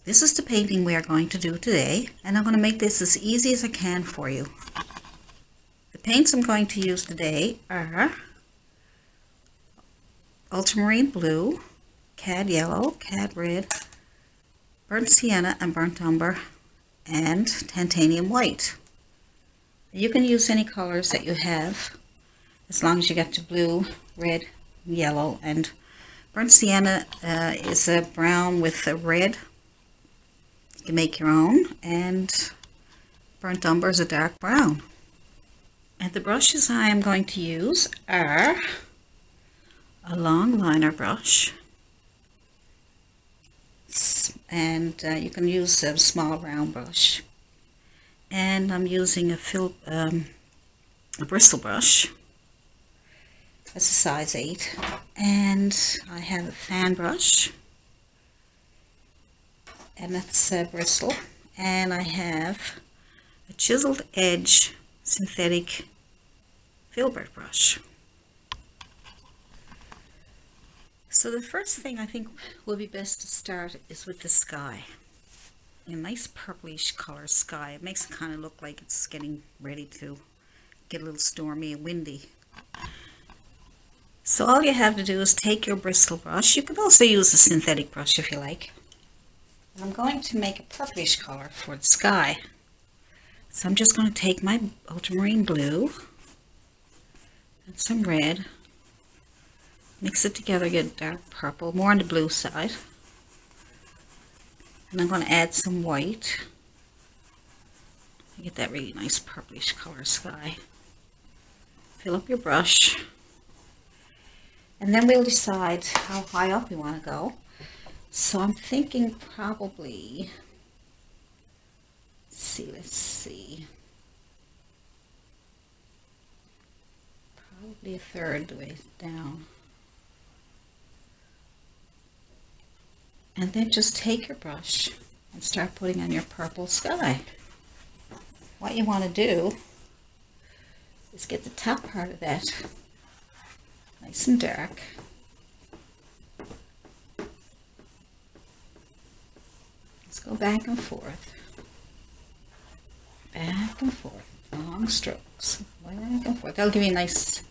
This is the painting we are going to do today, and I'm going to make this as easy as I can for you. The paints I'm going to use today are Ultramarine Blue, Cad Yellow, Cad Red, Burnt Sienna and Burnt Umber, and Titanium White. You can use any colors that you have, as long as you get the blue, red, yellow, and Burnt Sienna is a brown with a red. You can make your own, and Burnt Umber is a dark brown. And the brushes I am going to use are a long liner brush, and you can use a small round brush. And I'm using a Bristle brush. That's a size 8. And I have a fan brush, and that's Bristle. And I have a chiseled edge synthetic Filbert brush. So the first thing I think will be best to start is with the sky. A nice purplish color sky. It makes it kind of look like it's getting ready to get a little stormy and windy. So all you have to do is take your Bristle brush. You can also use a synthetic brush if you like. I'm going to make a purplish color for the sky. So I'm just going to take my ultramarine blue and some red, mix it together, get dark purple, more on the blue side. And I'm going to add some white to get that really nice purplish color sky. Fill up your brush, and then we'll decide how high up we want to go. So I'm thinking probably, let's see, probably a third the way down. And then just take your brush and start putting on your purple sky. What you want to do is get the top part of that nice and dark. Let's go back and forth. Back and forth. Long strokes. Back and forth. That'll give you a nice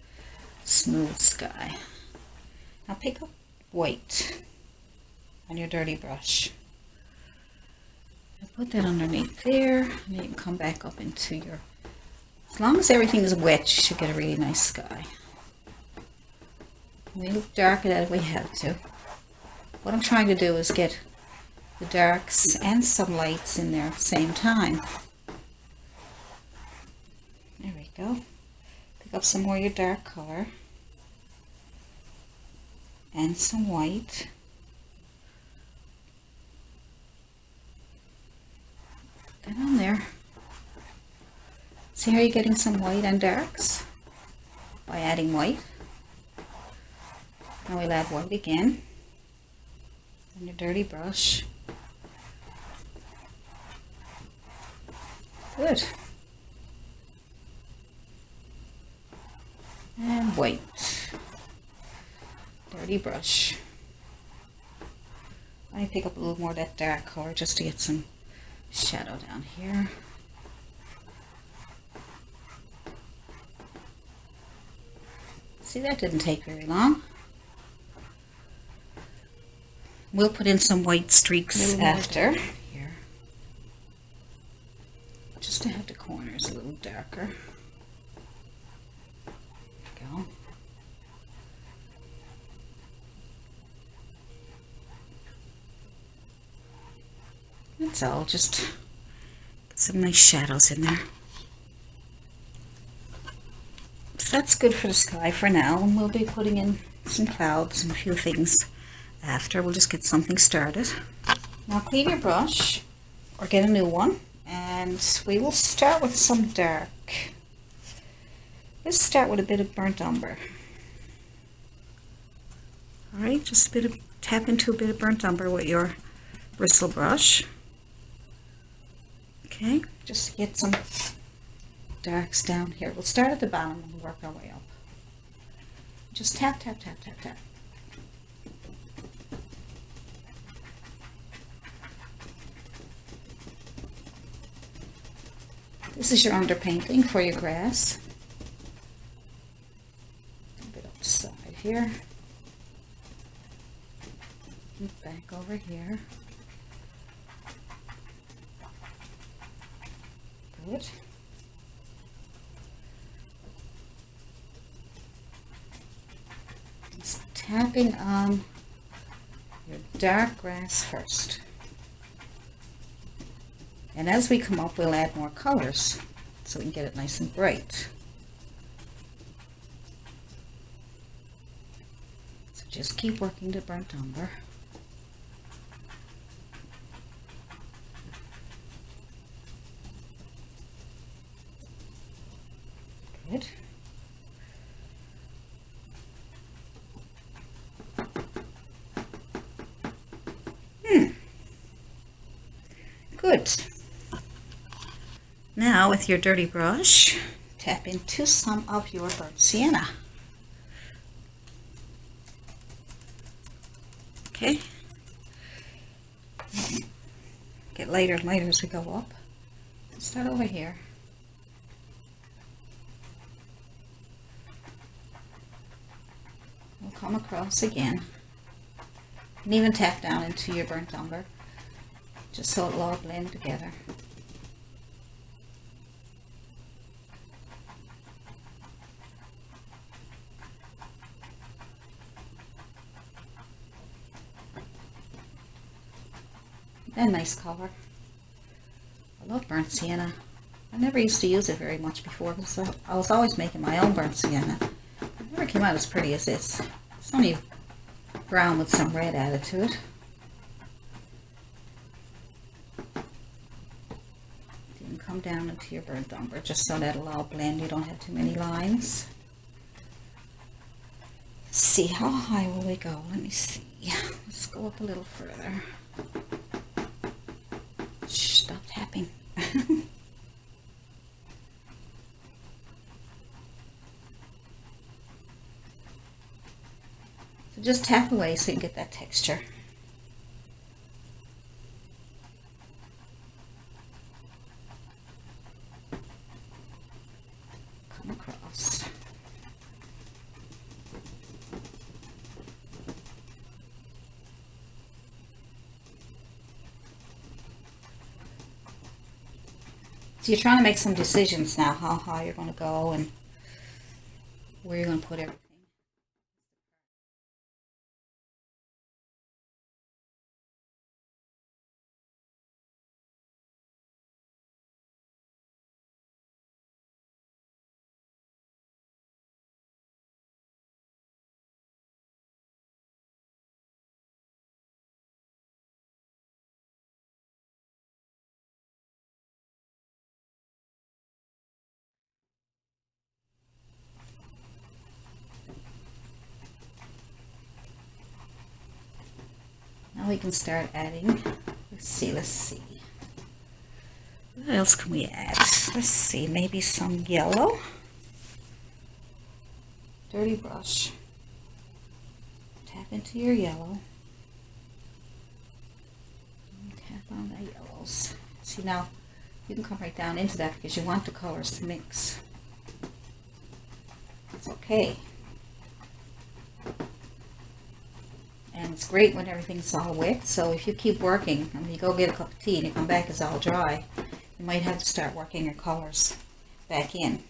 smooth sky. Now pick up white on your dirty brush and put that underneath there, and you can come back up into your, as long as everything is wet, you should get a really nice sky. We'll darken it if we have to. What I'm trying to do is get the darks and some lights in there at the same time. There we go. Pick up some more of your dark color and some white. Get on there. See how you're getting some white and darks by adding white. Now we'll add white again on your dirty brush. Good. And white. Dirty brush. I pick up a little more of that dark color just to get some shadow down here. See, that didn't take very long. We'll put in some white streaks after here, just to have the corners a little darker. There we go. That's all, just get some nice shadows in there. So that's good for the sky for now, and we'll be putting in some clouds and a few things after. We'll just get something started. Now clean your brush or get a new one, and we will start with some dark. Let's start with a bit of burnt umber. Alright, just tap into a bit of burnt umber with your bristle brush. Okay, just get some darks down here. We'll start at the bottom and work our way up. Just tap, tap, tap, tap, tap. This is your underpainting for your grass. A bit on the side here. And back over here. Good. Just tapping on your dark grass first. And as we come up, we'll add more colors so we can get it nice and bright. So just keep working the burnt umber. Good. Good. Now with your dirty brush, tap into some of your burnt sienna. Okay. Get lighter and lighter as we go up. Start over here. We'll come across again. You can even tap down into your burnt umber, just so it'll all blend together. And nice color. I love burnt sienna. I never used to use it very much before because I was always making my own burnt sienna. It never came out as pretty as this. It's only brown with some red added to it. You can come down into your burnt umber just so that it'll all blend. You don't have too many lines. Let's see, how high will we go? Let me see. Let's go up a little further. Shh, stop tapping. So just tap away so you can get that texture. Come across. So you're trying to make some decisions now, how high you're going to go and where you're going to put everything. Now we can start adding, let's see. What else can we add? Let's see, maybe some yellow. Dirty brush. Tap into your yellow. And tap on the yellows. See, now you can come right down into that because you want the colors to mix. It's okay. And it's great when everything's all wet, so if you keep working and you go get a cup of tea and you come back, it's all dry, you might have to start working your colors back in.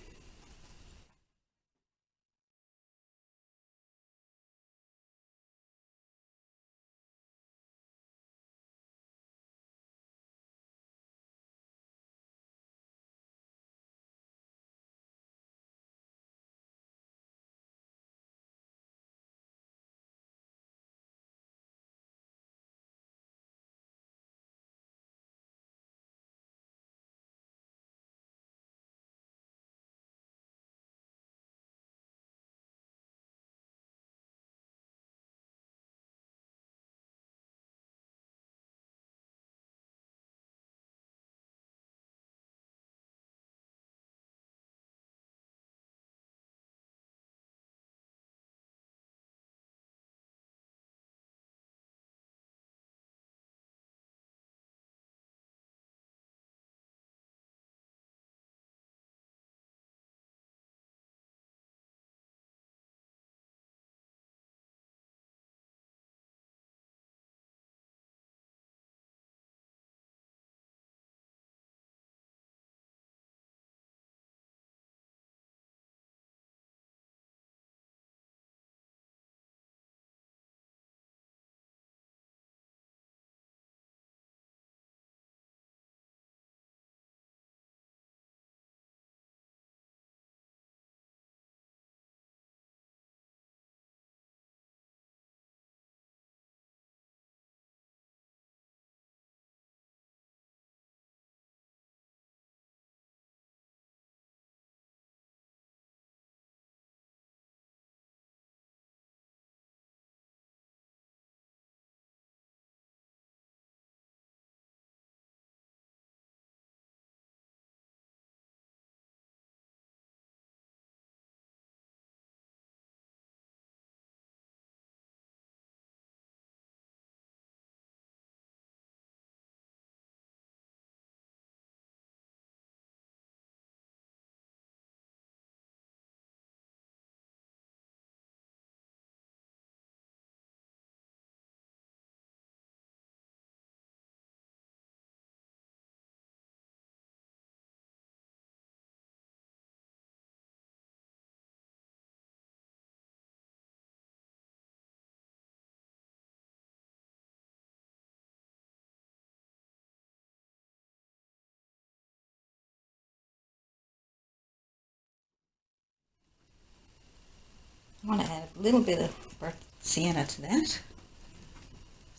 I want to add a little bit of burnt sienna to that. Let's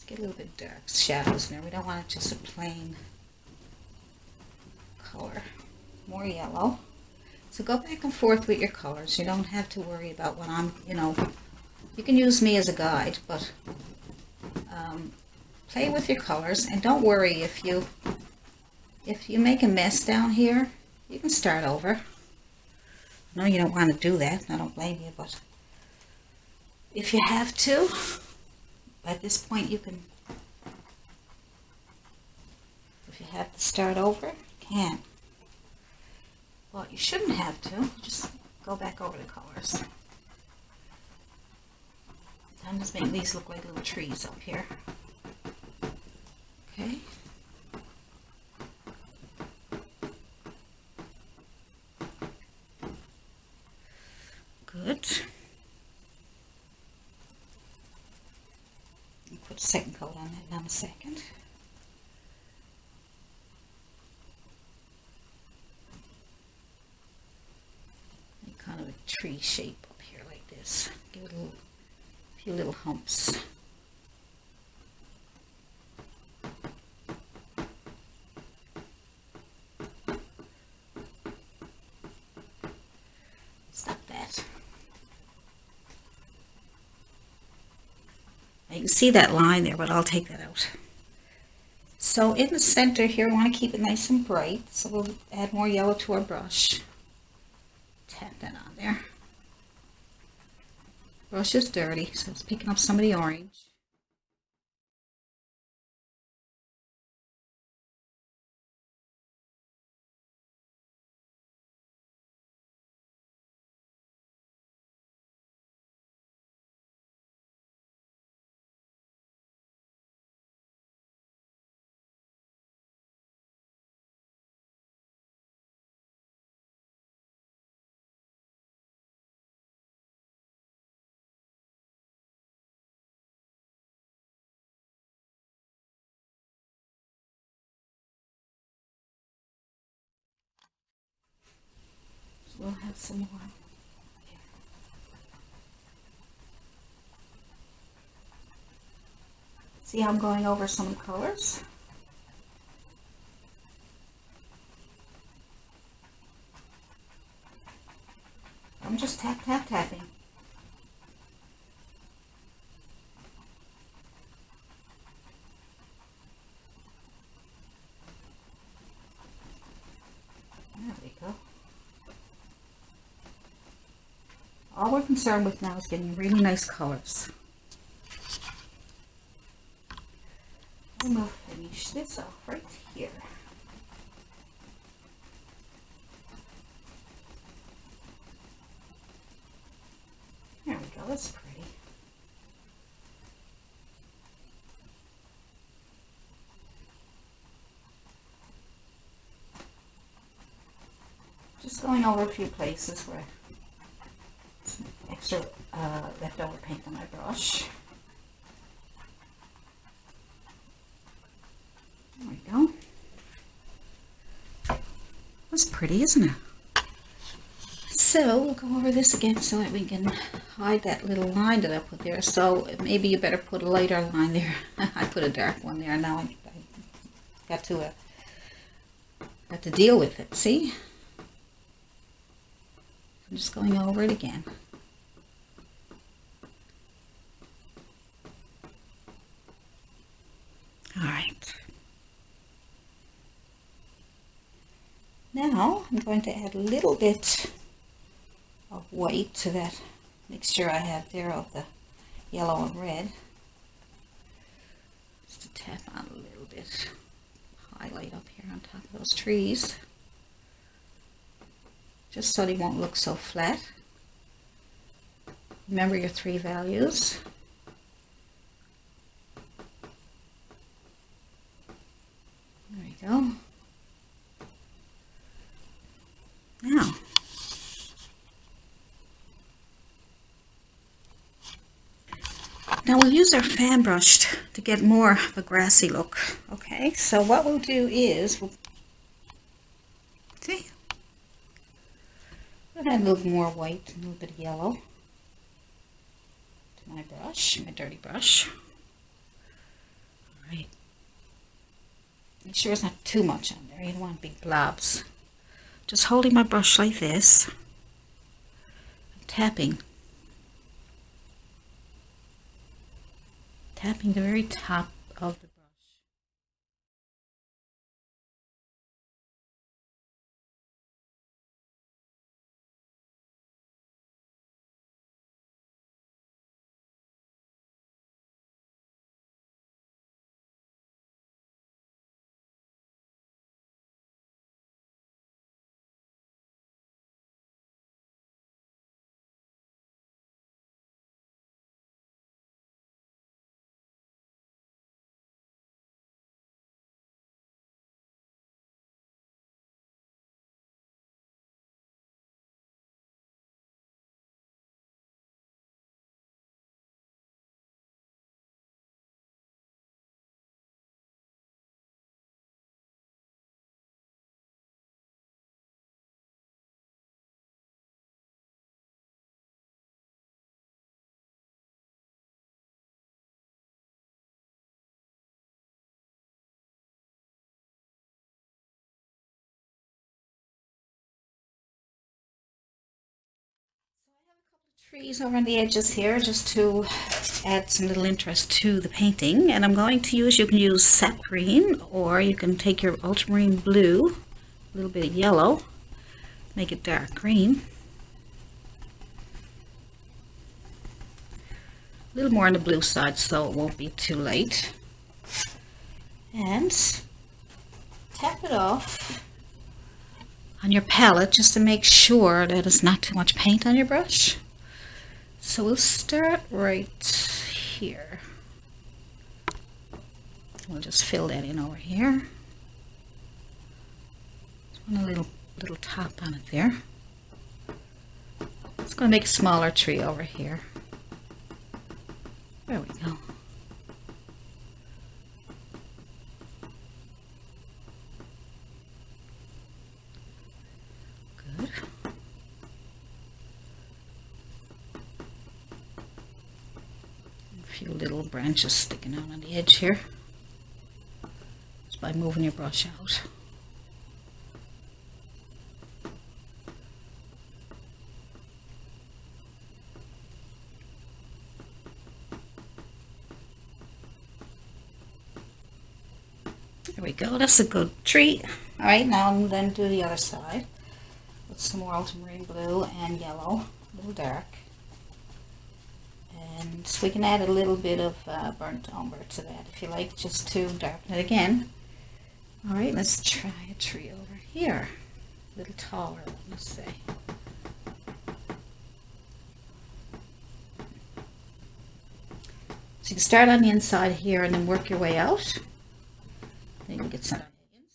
get a little bit dark shadows in there. We don't want it just a plain color. More yellow. So go back and forth with your colors. You don't have to worry about what I'm, you can use me as a guide, but play with your colors, and don't worry if you make a mess down here. You can start over. I know you don't want to do that, and I don't blame you, but if you have to, at this point you can, if you have to start over, you can. Well, you shouldn't have to. Just go back over the colors. I'm just making these look like little trees up here. Okay. Good. I'll put a second coat on that in a second. Make kind of a tree shape up here like this. Give it a few little humps. Stop that. You can see that line there, but I'll take that out. So in the center here, I want to keep it nice and bright, so we'll add more yellow to our brush. Tap that on there. Brush is dirty, so it's picking up some of the orange. We'll have some more here. See how I'm going over some colors? I'm just tapping. There we go. All we're concerned with now is getting really nice colors. And we'll finish this off right here. There we go, that's pretty. Just going over a few places where some extra leftover paint on my brush. There we go. That's pretty, isn't it? So we'll go over this again so that we can hide that little line that I put there. So maybe you better put a lighter line there. I put a dark one there. Now I got to deal with it. See? I'm just going over it again. All right. Now I'm going to add a little bit of white to that mixture I have there of the yellow and red. Just to tap on a little bit. Highlight up here on top of those trees. Just so they won't look so flat. Remember your 3 values. There we go. Now we'll use our fan brush to get more of a grassy look. Okay, so what we'll do is we'll add a little more white, a little bit of yellow. my brush, my dirty brush. All right. Make sure it's not too much on there. You don't want big blobs. Just holding my brush like this, tapping the very top of the brush. Trees over on the edges here just to add some little interest to the painting, and I'm going to use, you can use sap green, or you can take your ultramarine blue, a little bit of yellow, make it dark green, a little more on the blue side so it won't be too light, and tap it off on your palette just to make sure that it's not too much paint on your brush. So we'll start right here. We'll just fill that in over here. Just want a little top on it there. It's going to make a smaller tree over here. There we go. Good. A few little branches sticking out on the edge here, just by moving your brush out. There we go, that's a good treat. Alright, now I'm going to do the other side with some more ultramarine blue and yellow, a little dark. And we can add a little bit of burnt umber to that if you like, just to darken it again. Alright, let's try a tree over here. A little taller, let's say. So you can start on the inside here and then work your way out. Then you can get some on the inside.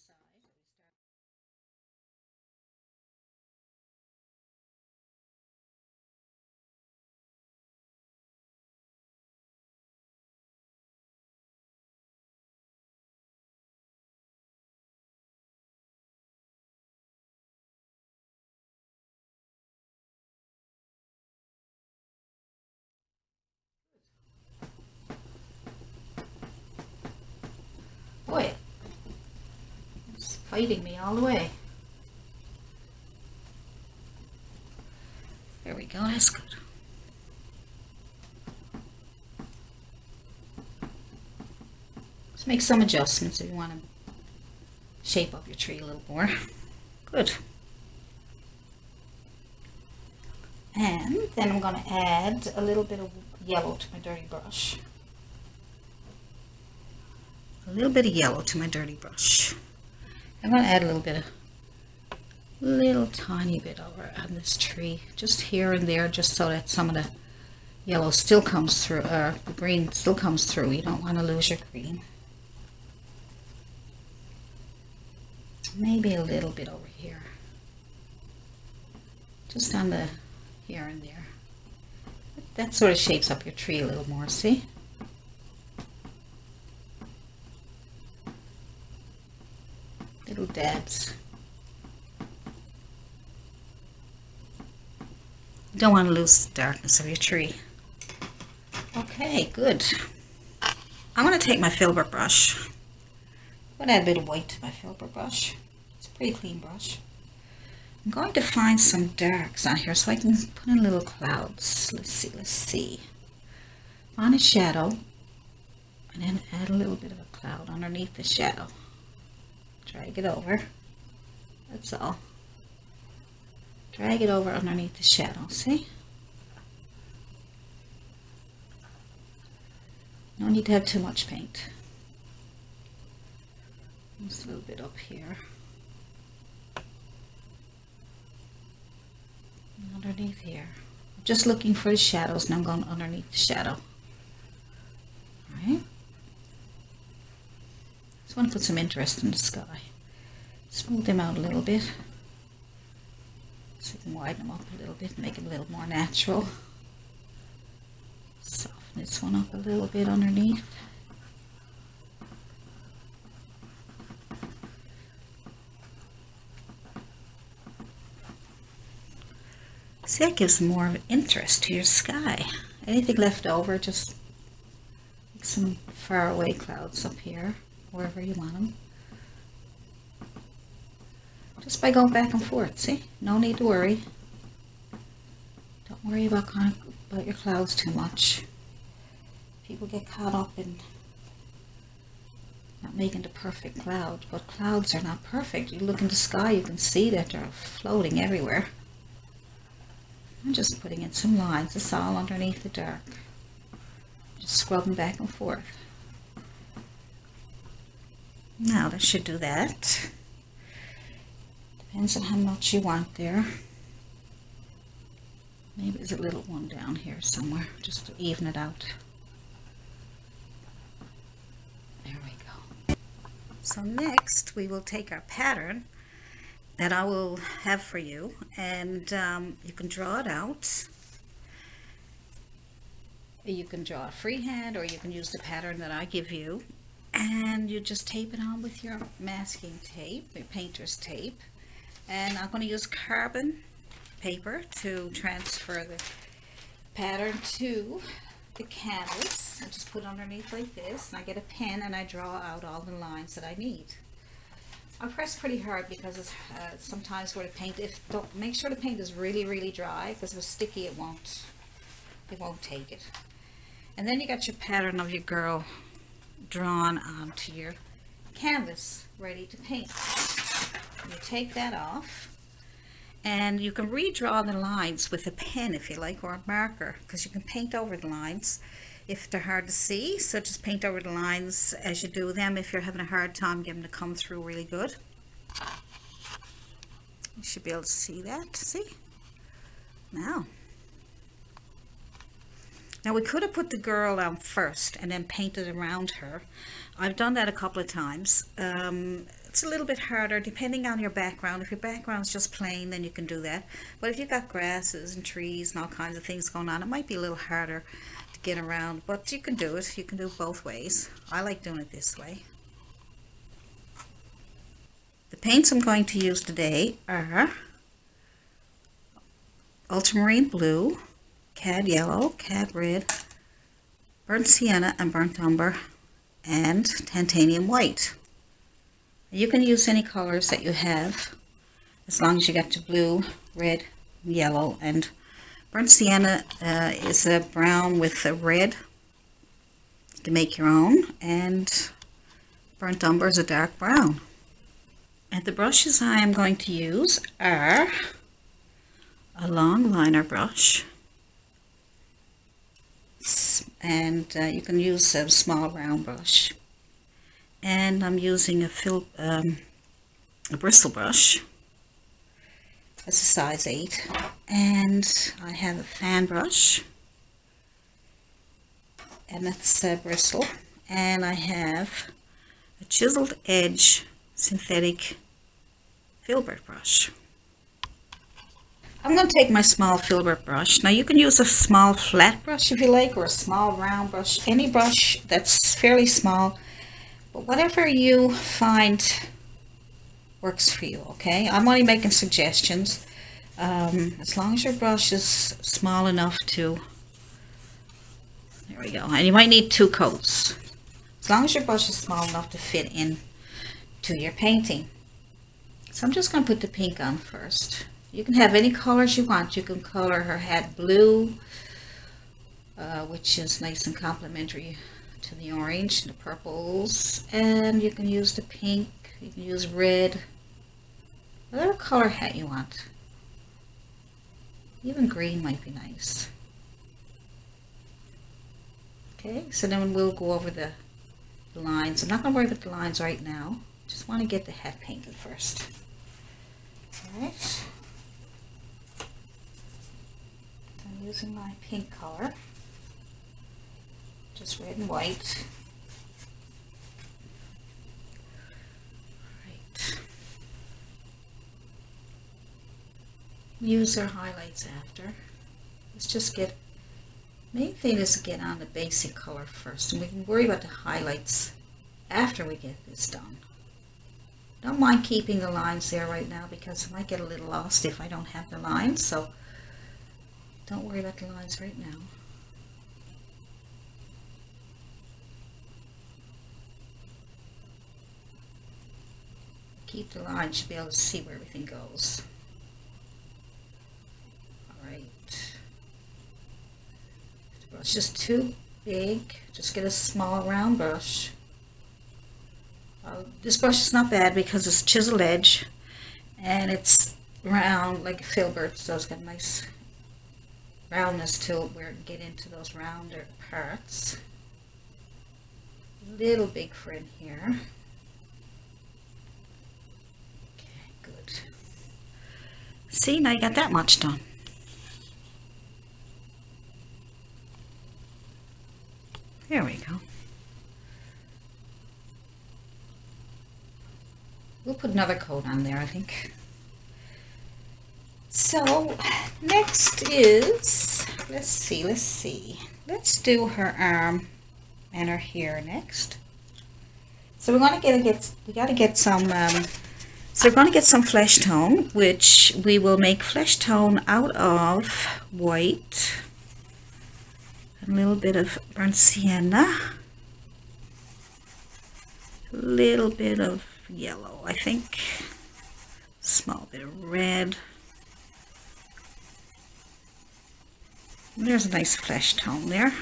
Boy, it's fighting me all the way. There we go, that's good. Let's make some adjustments if you want to shape up your tree a little more. Good. And then I'm going to add a little bit of yellow to my dirty brush. A little bit of yellow to my dirty brush. I'm going to add a little tiny bit over on this tree, just here and there, just so that some of the yellow still comes through, the green still comes through. You don't want to lose your green. Maybe a little bit over here, just on the here and there. That sort of shapes up your tree a little more, see? Little dabs. You don't want to lose the darkness of your tree. Okay, good. I'm going to take my Filbert brush. I'm going to add a bit of white to my Filbert brush. It's a pretty clean brush. I'm going to find some darks on here so I can put in little clouds. Let's see. Find a shadow and then add a little bit of a cloud underneath the shadow. Drag it over. That's all. Drag it over underneath the shadow, see? No need to have too much paint. Just a little bit up here. And underneath here. I'm just looking for the shadows and I'm going underneath the shadow. Alright. Just want to put some interest in the sky. Smooth them out a little bit. So you can widen them up a little bit, make it a little more natural. Soften this one up a little bit underneath. See, that gives more of an interest to your sky. Anything left over, just make some faraway clouds up here, wherever you want them. Just by going back and forth, see? No need to worry. Don't worry about your clouds too much. People get caught up in not making the perfect cloud, but clouds are not perfect. You look in the sky, you can see that they're floating everywhere. I'm just putting in some lines. It's all underneath the dark. Just scrubbing back and forth. Now that should do that. Depends on how much you want there. Maybe there's a little one down here somewhere, just to even it out. There we go. So next we will take our pattern that I will have for you, and you can draw it out. You can draw a freehand, or you can use the pattern that I give you, and you just tape it on with your masking tape, your painter's tape. And I'm going to use carbon paper to transfer the pattern to the canvas. I just put it underneath like this, and I get a pen and I draw out all the lines that I need. I press pretty hard because it's, sometimes where the paint, don't make sure the paint is really dry, because if it's sticky it won't take it. And then you got your pattern of your girl drawn onto your canvas, ready to paint. You take that off, and you can redraw the lines with a pen if you like, or a marker, because you can paint over the lines if they're hard to see. So just paint over the lines as you do them. If you're having a hard time getting them to come through really good, you should be able to see that. See? Now we could have put the girl on first and then painted around her. I've done that a couple of times. It's a little bit harder depending on your background. If your background's just plain, then you can do that. But if you've got grasses and trees and all kinds of things going on, it might be a little harder to get around. But you can do it. You can do it both ways. I like doing it this way. The paints I'm going to use today are Ultramarine blue, Cad yellow, Cad red, burnt sienna and burnt umber, and titanium white. You can use any colors that you have, as long as you got your blue, red, yellow, and burnt sienna is a brown with a red. You can make your own, and burnt umber is a dark brown. And the brushes I am going to use are a long liner brush, and you can use a small round brush. And I'm using a bristle brush. That's a size 8. And I have a fan brush, and that's bristle. And I have a chiseled edge synthetic Filbert brush. I'm going to take my small Filbert brush. Now you can use a small flat brush if you like, or a small round brush. Any brush that's fairly small. But whatever you find works for you, okay? I'm only making suggestions. As long as your brush is small enough to There we go. And you might need 2 coats, as long as your brush is small enough to fit in to your painting. So I'm just going to put the pink on first. You can have any colors you want. You can color her hat blue, which is nice and complementary to the orange, the purples, and you can use the pink, you can use red, whatever color hat you want. Even green might be nice. Okay, so then we'll go over the lines. I'm not going to worry about the lines right now. Just want to get the hat painted first. Alright. I'm using my pink color. Just red and white. Right. Use our highlights after. Let's just get, main thing is to get on the basic color first, and we can worry about the highlights after we get this done. Don't mind keeping the lines there right now because I might get a little lost if I don't have the lines, so don't worry about the lines right now. Keep the line, should be able to see where everything goes. Alright. The brush is too big. Just get a small round brush. This brush is not bad because it's chiseled edge and it's round like a Filbert, so it's got a nice roundness to it where it can get into those rounder parts. A little big for in here. See, now you got that much done. There we go. We'll put another coat on there, I think. So, next is, let's see. Let's do her arm and her hair next. So we gotta get some so we're going to get some flesh tone, which we will make flesh tone out of white, a little bit of burnt sienna, a little bit of yellow, I think, small bit of red. There's a nice flesh tone there.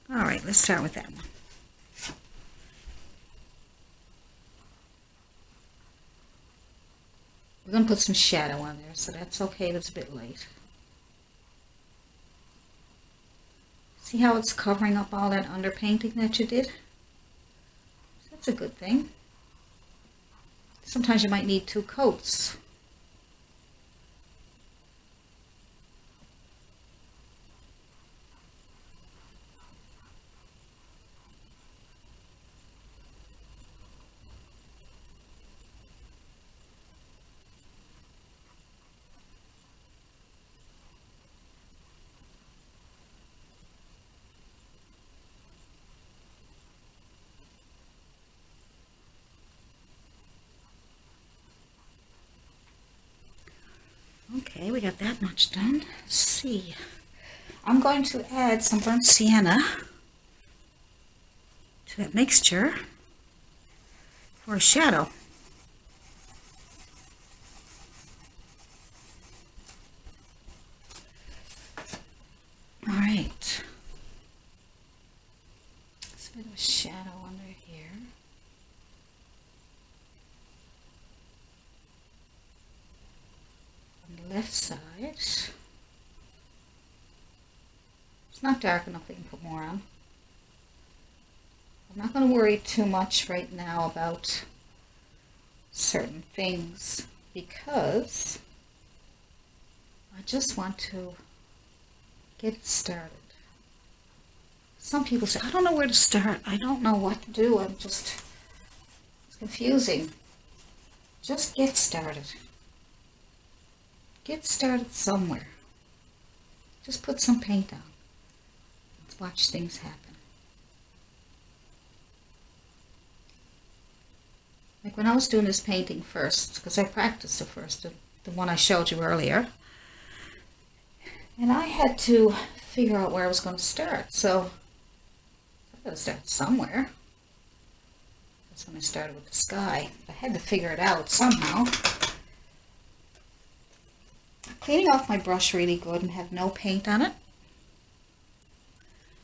All right, let's start with that one. We're going to put some shadow on there, so that's okay, that's a bit light. See how it's covering up all that underpainting that you did? That's a good thing. Sometimes you might need 2 coats. Okay, we got that much done. Let's see. I'm going to add some burnt sienna to that mixture for a shadow. All right. Let's put a shadow under here. Left side. It's not dark enough, we can put more on. I'm not going to worry too much right now about certain things because I just want to get it started. Some people say, I don't know where to start. I don't know what to do. It's confusing. Just get started. Get started somewhere. Just put some paint on. Let's watch things happen. Like when I was doing this painting first, because I practiced the first, the one I showed you earlier, And I had to figure out where I was going to start, so I got to start somewhere. That's when I started with the sky. I had to figure it out somehow. Cleaning off my brush really good and have no paint on it,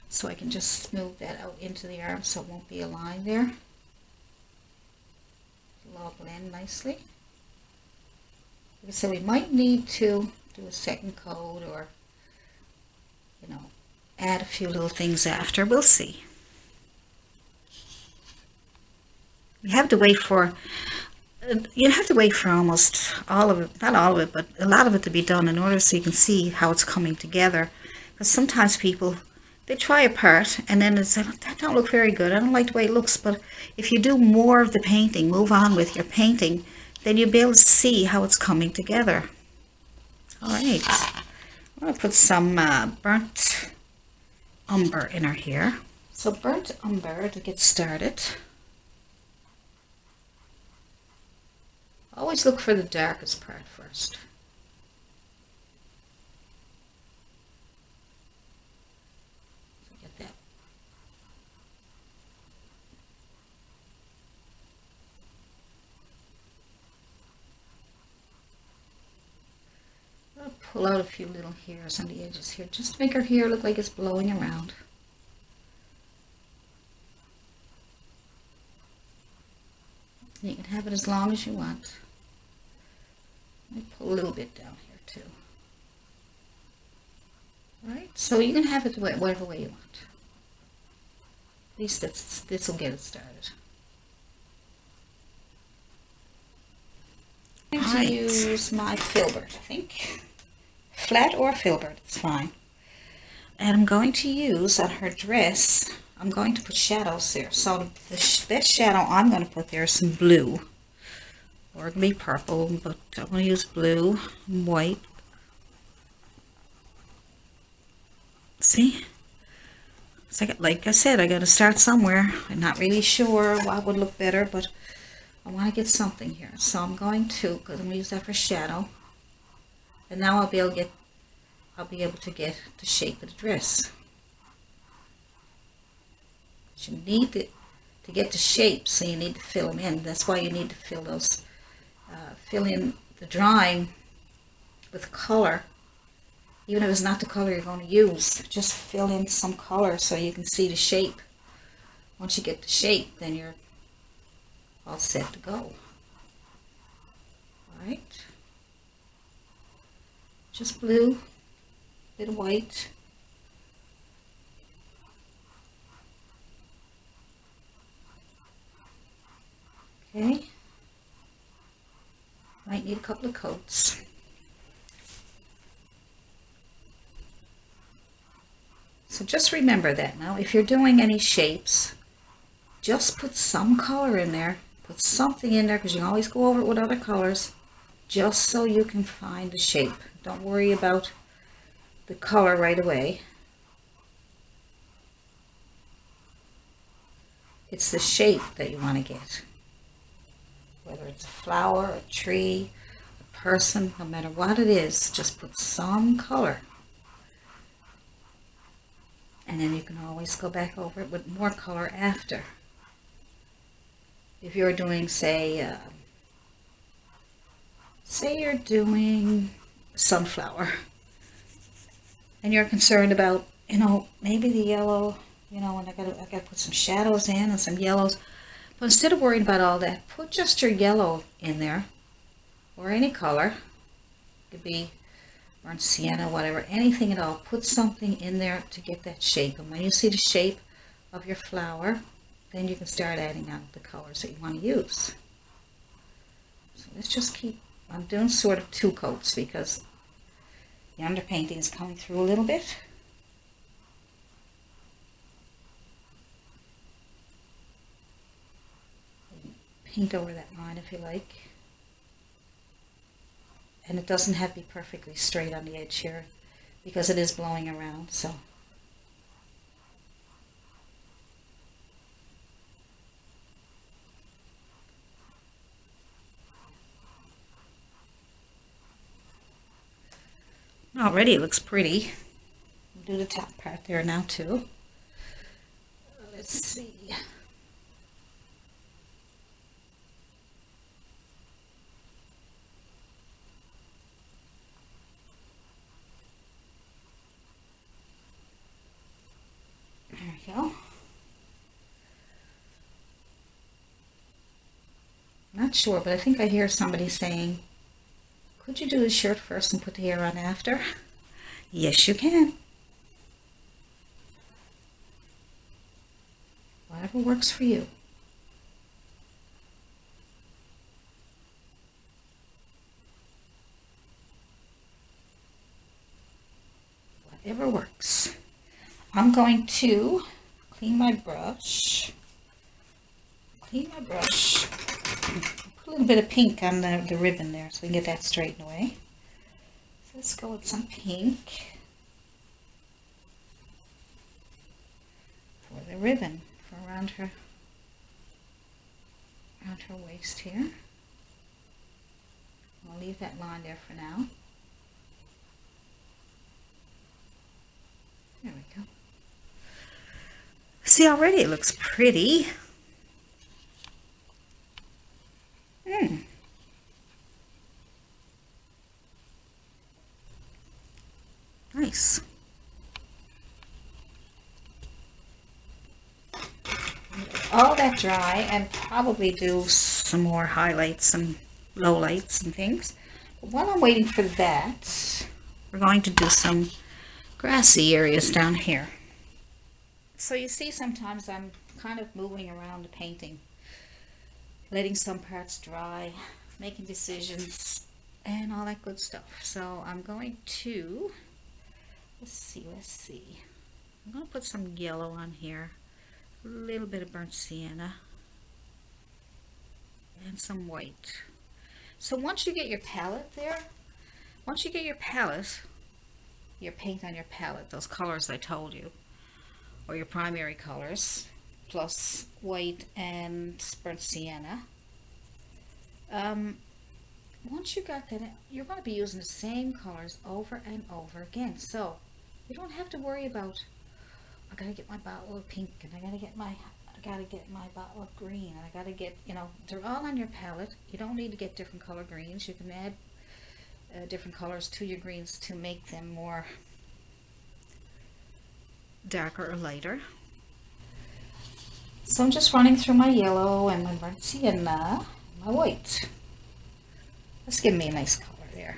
so I can just smooth that out into the arm so it won't be a line there. It'll all blend nicely. Like I said, we might need to do a second coat or, you know, add a few little things after. We'll see. You have to wait for almost all of it, not all of it, but a lot of it to be done in order so you can see how it's coming together. Because sometimes people, they try a part and then they say, that don't look very good, I don't like the way it looks. But if you do more of the painting, move on with your painting, then you'll be able to see how it's coming together. Alright, I'm going to put some burnt umber in her here. So burnt umber to get started. Always look for the darkest part first. So get that. I'll pull out a few little hairs on the edges here, just to make her hair look like it's blowing around. You can have it as long as you want. Let me pull a little bit down here too. Alright, so you can have it whatever way you want. At least this will get it started. I'm going to use my Filbert, I think. Flat or Filbert, it's fine. And I'm going to use on her dress, I'm going to put shadows there. So the best shadow I'm going to put there is some blue. Or it can be purple, but I'm going to use blue and white. See? So like I said, I got to start somewhere. I'm not really sure what would look better, but I want to get something here. So I'm going to, because I'm going to use that for shadow. And now I'll be able to get the shape of the dress. But you need to get the shape, so you need to fill them in. That's why you need to fill those. Fill in the drawing with color, even if it's not the color you're going to use. Just fill in some color so you can see the shape. Once you get the shape, then you're all set to go. Alright. Just blue, a bit of white. Okay. Might need a couple of coats. So just remember that now. If you're doing any shapes, just put some color in there. Put something in there, because you can always go over it with other colors, just so you can find the shape. Don't worry about the color right away. It's the shape that you want to get. Whether it's a flower, a tree, a person, no matter what it is, just put some color. And then you can always go back over it with more color after. If you're doing, say you're doing sunflower, and you're concerned about, maybe the yellow, and I gotta put some shadows in and some yellows. But instead of worrying about all that, put just your yellow in there, or any color. It could be burnt sienna, whatever, anything at all. Put something in there to get that shape. And when you see the shape of your flower, then you can start adding on the colors that you want to use. So let's just keep, I'm doing sort of 2 coats because the underpainting is coming through a little bit. Paint over that line if you like. And it doesn't have to be perfectly straight on the edge here because it is blowing around, so. Already it looks pretty. We'll do the top part there now too. Let's see. There we go. Not sure, but I think I hear somebody saying, could you do the shirt first and put the hair on after? Yes, you can. Whatever works for you. Whatever works. I'm going to clean my brush. Put a little bit of pink on the ribbon there so we can get that straightened away. So let's go with some pink for the ribbon, for around her waist here. I'll leave that line there for now. There we go. See, already it looks pretty. Nice. All that dry and probably do some more highlights and lowlights and things. But while I'm waiting for that, we're going to do some grassy areas down here. So you see, sometimes I'm kind of moving around the painting, letting some parts dry, making decisions, and all that good stuff. So I'm going to, let's see. I'm going to put some yellow on here, a little bit of burnt sienna, and some white. So once you get your palette there, your paint on your palette, those colors I told you, or your primary colors, plus white and burnt sienna. Once you got that, you're going to be using the same colors over and over again. So you don't have to worry about, I gotta get my bottle of pink, and I gotta get my bottle of green, and I gotta get, they're all on your palette. You don't need to get different color greens. You can add different colors to your greens to make them more darker or lighter. So I'm just running through my yellow and my burnt sienna, my white. Let's give me a nice color there.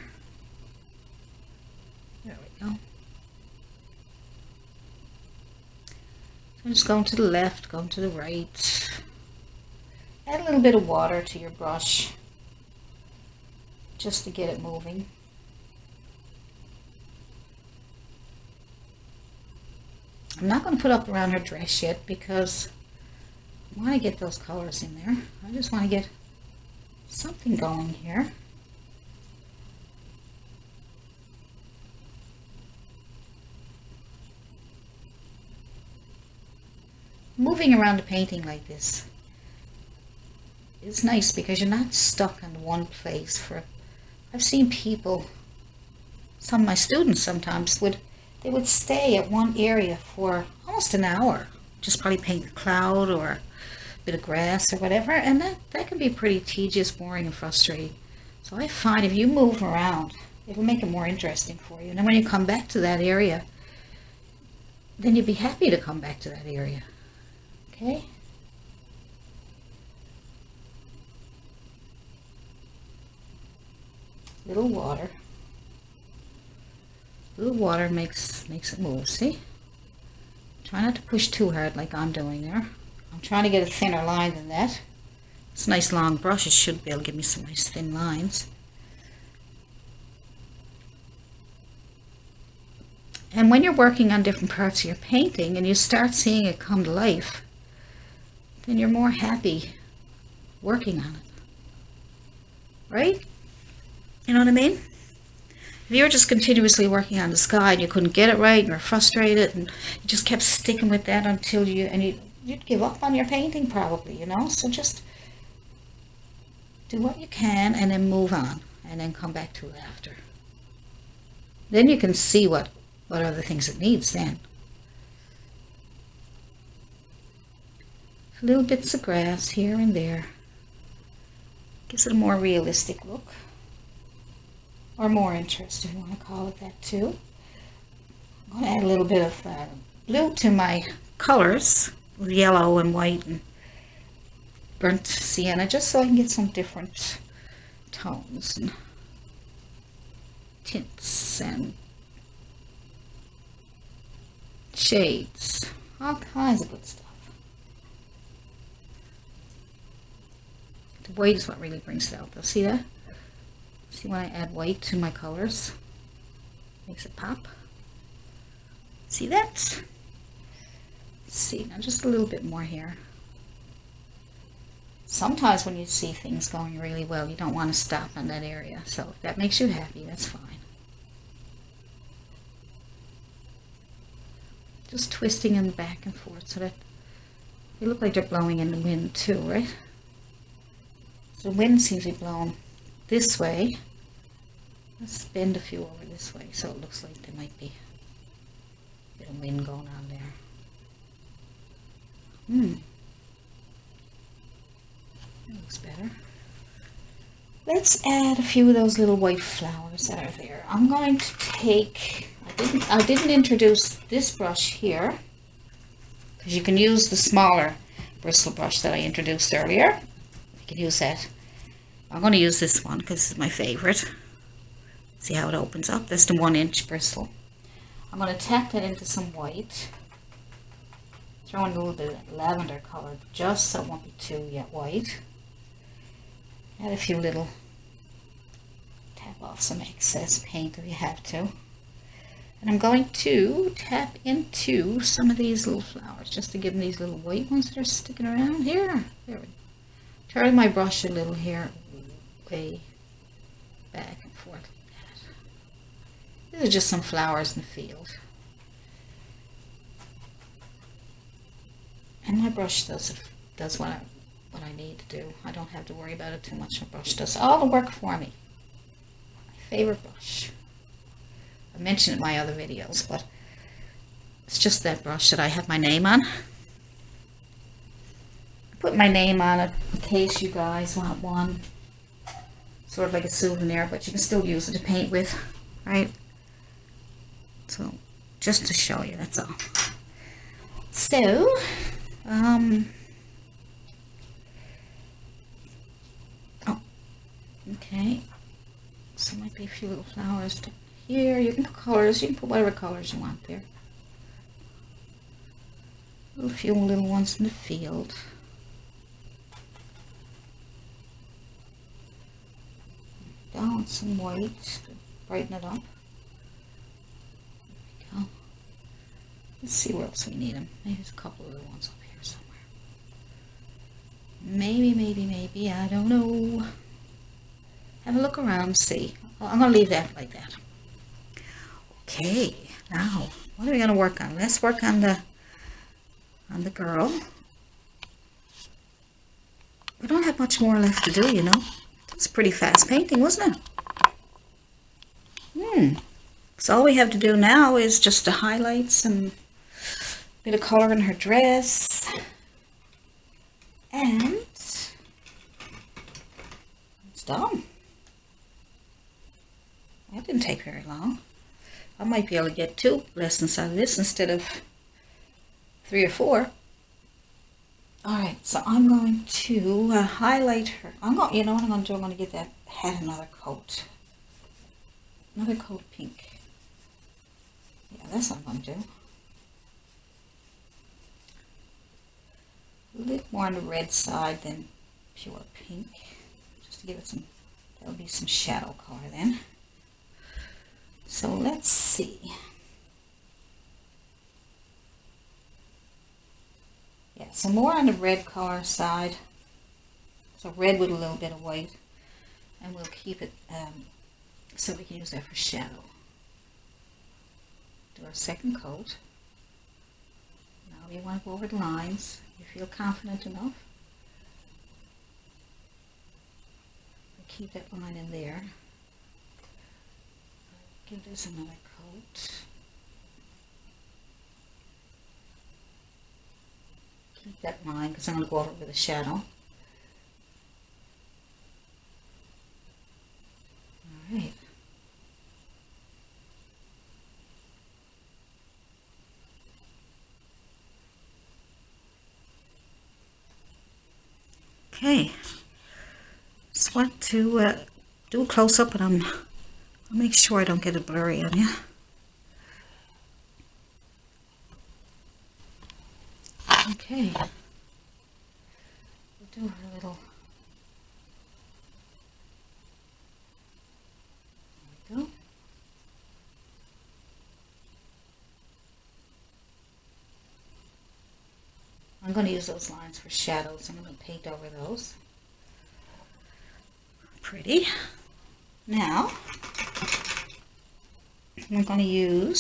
There we go. So I'm just going to the left, going to the right. Add a little bit of water to your brush just to get it moving. I'm not going to put up around her dress yet because I want to get those colors in there. I just want to get something going here. Moving around the painting like this is nice because you're not stuck in one place. I've seen people, some of my students sometimes would stay at one area for almost an hour, just probably paint a cloud or a bit of grass or whatever, and that can be pretty tedious, boring, and frustrating. So I find if you move around, it'll make it more interesting for you. And then when you come back to that area, then you'll be happy to come back to that area. Okay? Little water. Little water makes it move, see? Try not to push too hard like I'm doing there. I'm trying to get a thinner line than that. This nice long brush should be able to give me some nice thin lines. And when you're working on different parts of your painting and you start seeing it come to life, then you're more happy working on it. Right? You know what I mean? If you were just continuously working on the sky and you couldn't get it right and you're frustrated and you just kept sticking with that until you'd give up on your painting probably, So just do what you can and then move on and then come back to it after. Then you can see what other things it needs then. Little bits of grass here and there. Gives it a more realistic look. Or more interest, if you want to call it that too. I'm going to add a little bit of blue to my colors. With yellow and white and burnt sienna. Just so I can get some different tones and tints and shades. All kinds of good stuff. The white is what really brings it out though. See that? See when I add white to my colors? Makes it pop. See that? Let's see, now just a little bit more here. Sometimes when you see things going really well, you don't want to stop in that area. So if that makes you happy, that's fine. Just twisting them back and forth so that they look like they're blowing in the wind too, right? So the wind seems to be blowing this way. Let's bend a few over this way so it looks like there might be a bit of wind going on there. That looks better. Let's add a few of those little white flowers that are there. I'm going to take, I didn't introduce this brush here, because you can use the smaller bristle brush that I introduced earlier. You can use that. I'm going to use this one because it's my favorite. See how it opens up? That's the 1-inch bristle. I'm going to tap that into some white. Throw in a little bit of lavender color just so it won't be too yet white. Add a few little, tap off some excess paint if you have to. And I'm going to tap into some of these little flowers just to give them these little white ones that are sticking around here. There we go. Turn my brush a little here, way back and forth like that. These are just some flowers in the field. And my brush does what I need to do. I don't have to worry about it too much. My brush does all the work for me. My favorite brush. I mentioned it in my other videos, but it's just that brush that I have my name on. I put my name on it in case you guys want one. Sort of like a souvenir, but you can still use it to paint with, right? So, just to show you, that's all. So, okay, so might be a few little flowers to here. You can put colors, you can put whatever colors you want there. A few little ones in the field. Down with some white to brighten it up. There we go. Let's see where else we need them. Maybe there's a couple of little ones up here somewhere. Maybe, I don't know. Have a look around, see. Well, I'm going to leave that like that. Okay, now, what are we going to work on? Let's work on the girl. We don't have much more left to do, you know. It's pretty fast painting, wasn't it? So all we have to do now is just to highlight some bit of color in her dress. And it's done. That didn't take very long. I might be able to get 2 lessons out of this instead of 3 or 4. Alright, so I'm going to highlight her. You know what I'm going to do? I'm going to get that hat another coat. Another coat of pink. Yeah, that's what I'm going to do. A little more on the red side than pure pink. Just to give it some, that'll be some shadow color then. So let's see. Yeah, some more on the red color side. So red with a little bit of white. And we'll keep it so we can use that for shadow. Do our second coat. Now we want to go over the lines. You feel confident enough. Keep that line in there. Give this another coat. Keep that line because I'm going to go over it with a shadow. Alright. Okay. Just want to do a close-up, and I'll make sure I don't get it blurry on you. Okay. We'll do her little. There we go. I'm going to use those lines for shadows. I'm going to paint over those. Pretty. Now, I'm going to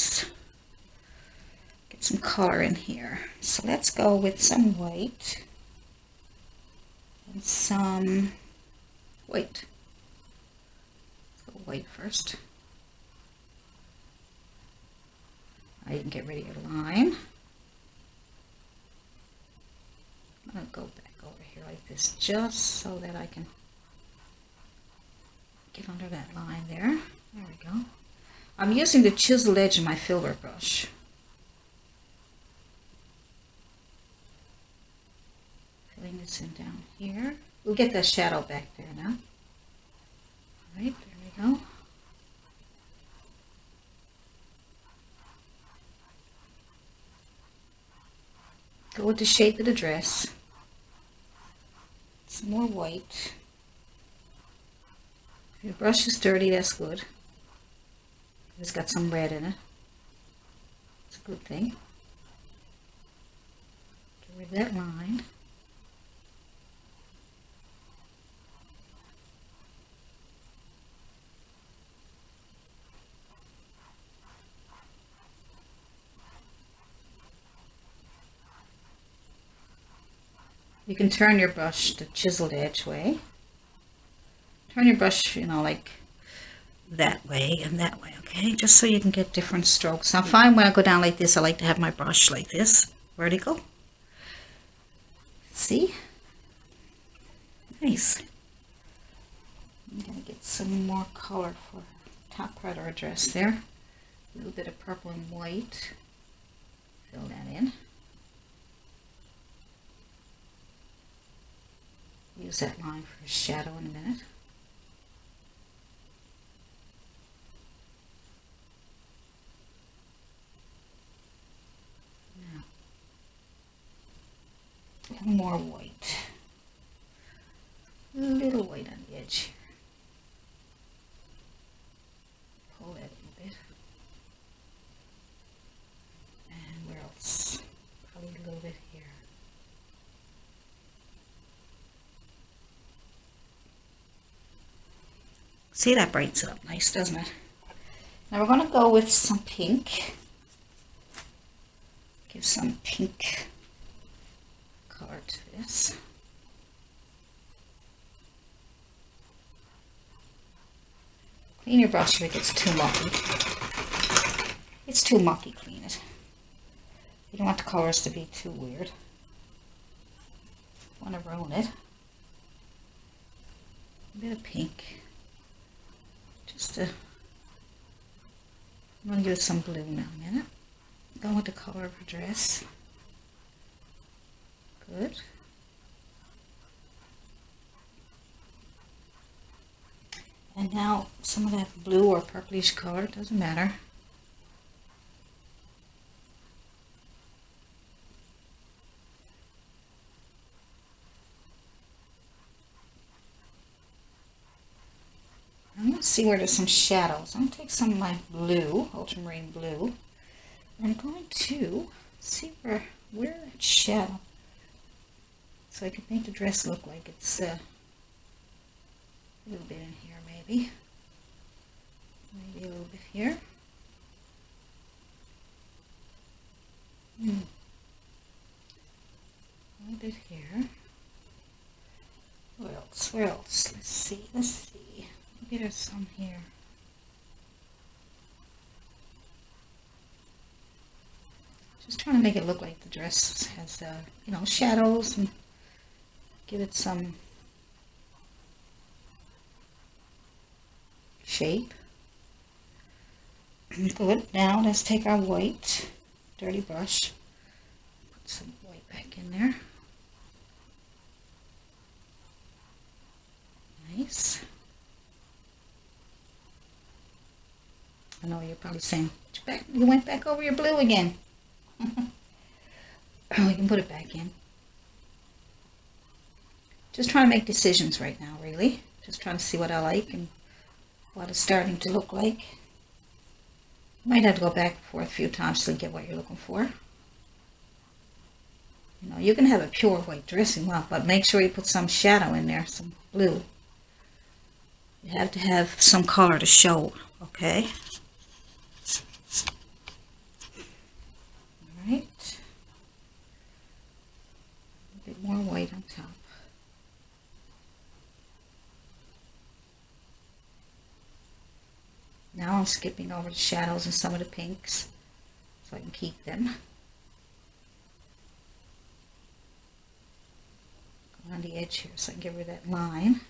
get some color in here. So let's go with some white and some white. Let's go white first. Now you can get rid of your line. I'm going to go back over here like this just so that I can get under that line there. There we go. I'm using the chiseled edge of my Filbert brush. Filling this in down here. We'll get that shadow back there now. Alright, there we go. Go with the shape of the dress. Some more white. If your brush is dirty, that's good. It's got some red in it. It's a good thing. Get rid of that line. You can turn your brush the chiseled edge way. Turn your brush, you know, like that way and that way, okay? Just so you can get different strokes. I'm fine when I go down like this. I like to have my brush like this, vertical. See? Nice. I'm going to get some more color for top part of our dress there. A little bit of purple and white. Fill that in. Use that line for a shadow in a minute. Now, and more white. A little white on the edge here. Pull that in a bit. And where else? Probably a little bit here. See, that brightens it up nice, doesn't it? Now we're going to go with some pink. Give some pink color to this. Clean your brush if it gets too mucky. It's too mucky, clean it. You don't want the colors to be too weird. You want to ruin it. A bit of pink. I'm going to give it some blue now a minute. Go with the color of her dress. Good. And now some of that blue or purplish color, doesn't matter. I'm going to see where there's some shadows. I'm going to take some of my blue, ultramarine blue, and I'm going to see where it's shadow. So I can make the dress look like it's a little bit in here maybe. Maybe a little bit here. A little bit here. Where else? Where else? Let's see. Maybe there's some here. Just trying to make it look like the dress has, you know, shadows and give it some shape. Good. Now let's take our white dirty brush, put some white back in there. Nice. I know you're probably saying, you went back over your blue again. We can put it back in. Just trying to make decisions right now, really. Just trying to see what I like and what it's starting to look like. You might have to go back and forth a few times to get what you're looking for. You know, you can have a pure white dress if you want, but make sure you put some shadow in there, some blue. You have to have some color to show, okay? Alright. A bit more white on top. Now I'm skipping over the shadows and some of the pinks so I can keep them. Go on the edge here so I can get rid of that line.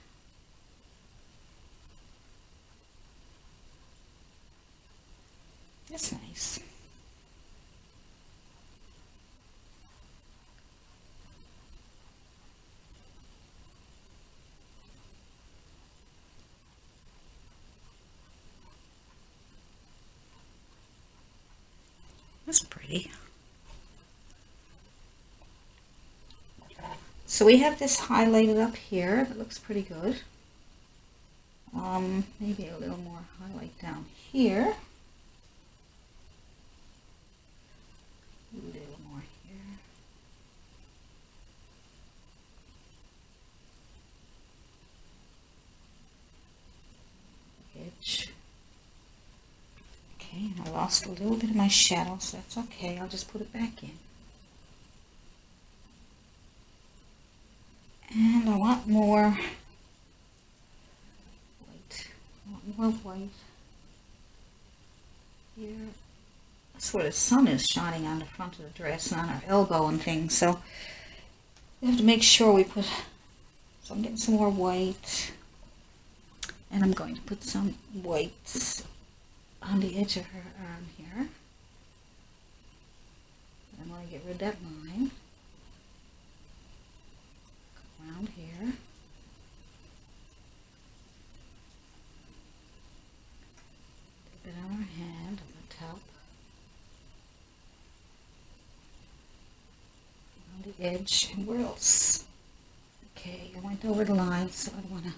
That's nice. That's pretty. So we have this highlighted up here. That looks pretty good. Maybe a little more highlight down here. A little more here. Edge. Okay, I lost a little bit of my shadow, so that's okay. I'll just put it back in. And I want more white. I want more white here. That's where the sun is shining on the front of the dress and on our elbow and things. So we have to make sure we put, so I'm getting some more white. And I'm going to put some whites on the edge of her arm here. I'm going to get rid of that line. Go around here. Dip it on her hand on the top. On the edge. And where else? Okay, I went over the line, so I don't want to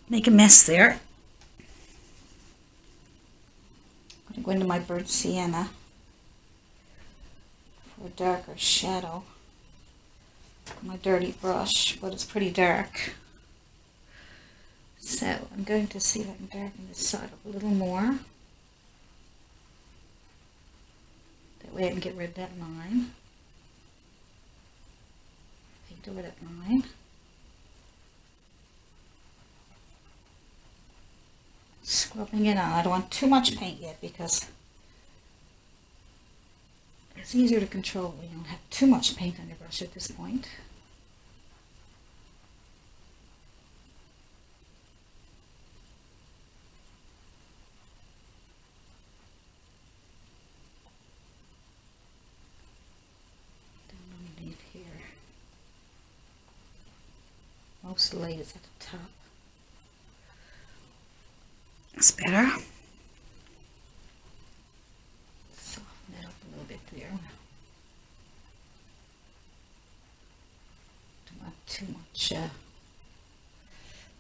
make a mess there. I'm going to go into my burnt sienna for a darker shadow. My dirty brush, but it's pretty dark. So I'm going to see if I can darken this side up a little more. That way I can get rid of that line. Paint over that line. Scrubbing it on. I don't want too much paint yet because it's easier to control when you don't have too much paint on your brush at this point. Down underneath here. Most of the light is at the top. That's better. Soften it up a little bit there. Don't want too much.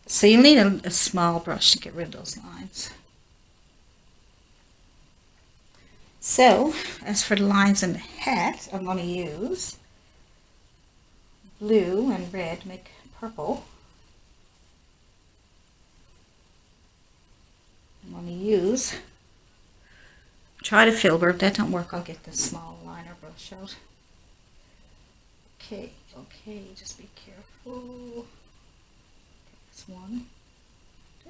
So you'll need a small brush to get rid of those lines. So, as for the lines in the hat, I'm going to use blue and red to make purple. I'm going to use, try to Filbert. If that don't work, I'll get the small liner brush out. Okay, just be careful. That's 1,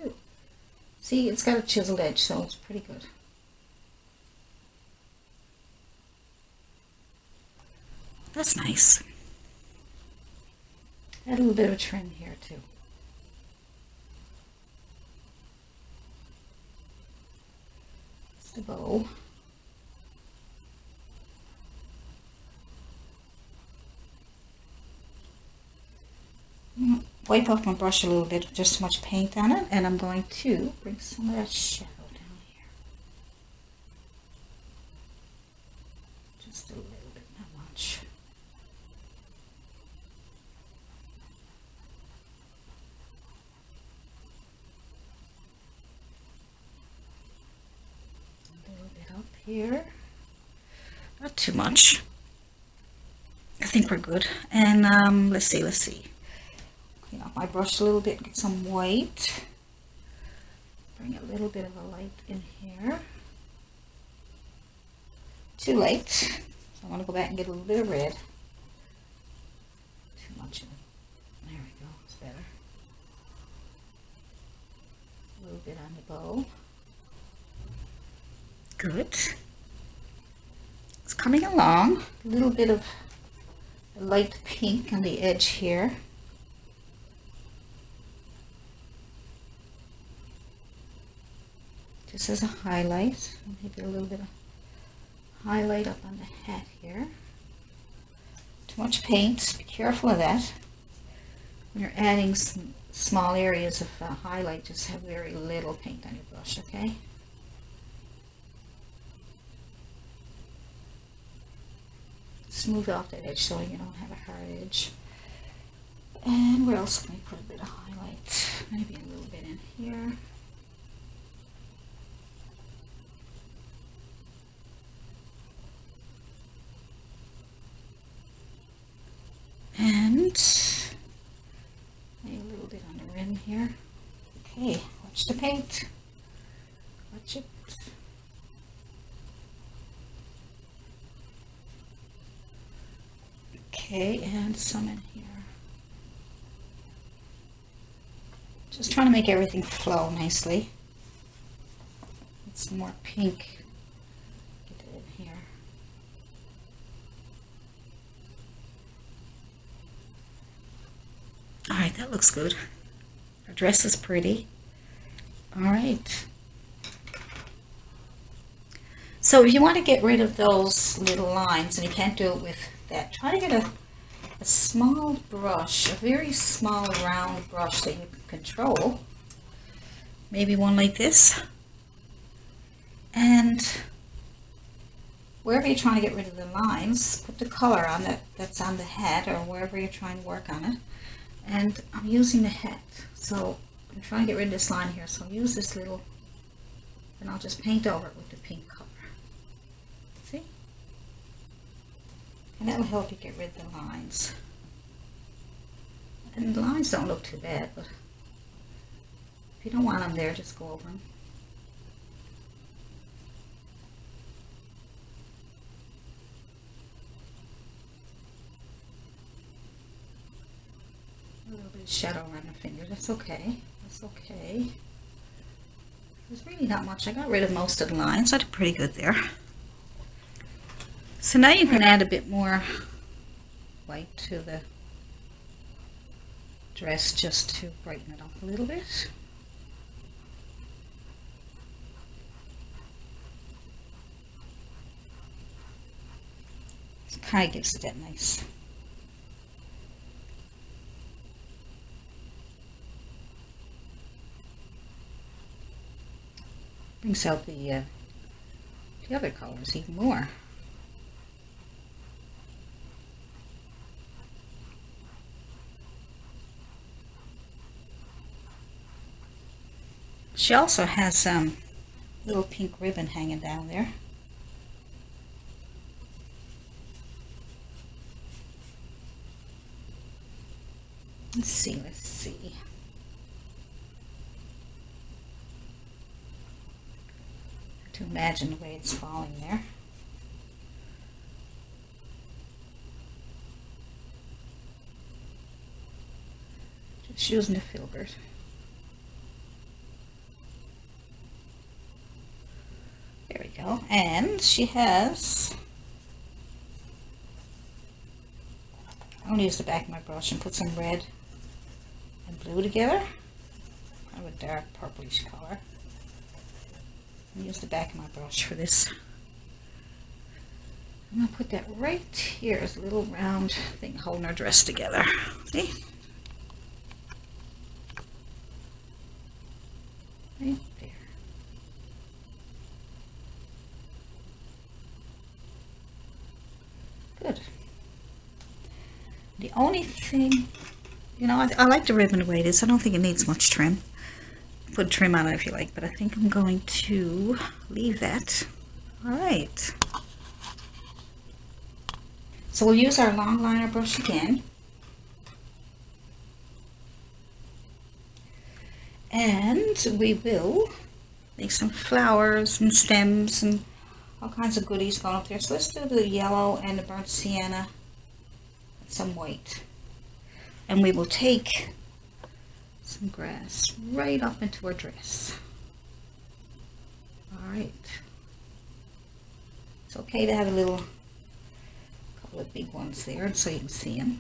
2. See, it's got a chiseled edge, so it's pretty good. That's nice. Add a little bit of a trim here too. It's the bow. Wipe off my brush a little bit, just too much paint on it, and I'm going to bring some of that shadow down here. Just a little bit, not much. A little bit up here. Not too much. I think we're good. And let's see. Clean off my brush a little bit, get some white. Bring a little bit of a light in here. Too light. So I want to go back and get a little bit of red. Too much in it. There we go, it's better. A little bit on the bow. Good. It's coming along. A little bit of a light pink on the edge here. Just as a highlight, maybe a little bit of highlight up on the hat here. Too much paint, be careful of that. When you're adding some small areas of highlight, just have very little paint on your brush, okay? Smooth off that edge so you don't have a hard edge. And where else can we put a bit of highlight? Maybe a little bit in here. And maybe a little bit on the rim here. Okay, watch the paint. Watch it. Okay, and some in here. Just trying to make everything flow nicely. It's more pink. Get it in here. Alright, that looks good. Our dress is pretty. Alright. So if you want to get rid of those little lines, and you can't do it with that, try to get a small brush, a very small round brush that you can control. Maybe one like this. And wherever you're trying to get rid of the lines, put the color on that's on the hat or wherever you're trying to work on it. And I'm using the hat, so I'm trying to get rid of this line here, so I'll use this little, and I'll just paint over it with the pink color. See? And that will help you get rid of the lines. And the lines don't look too bad, but if you don't want them there, just go over them. A little bit of shadow around my finger. That's okay. That's okay. There's really not much. I got rid of most of the lines. I did pretty good there. So now you can add a bit more white to the dress just to brighten it up a little bit. It kind of gives it that nice. Brings out the other colors even more. She also has some little pink ribbon hanging down there. Let's see. To imagine the way it's falling there. Just using the Filbert. There we go. And she has I'm going to use the back of my brush and put some red and blue together. Kind of a dark purplish color. And use the back of my brush for this. I'm going to put that right here as a little round thing holding our dress together. See? Right there. Good. The only thing, you know, I like the ribbon the way it is. I don't think it needs much trim. Put trim on it if you like, but I think I'm going to leave that. All right. So we'll use our long liner brush again. And we will make some flowers and stems and all kinds of goodies going up there. So let's do the yellow and the burnt sienna and some white. And we will take some grass right up into our dress. All right. It's okay to have a couple of big ones there so you can see them.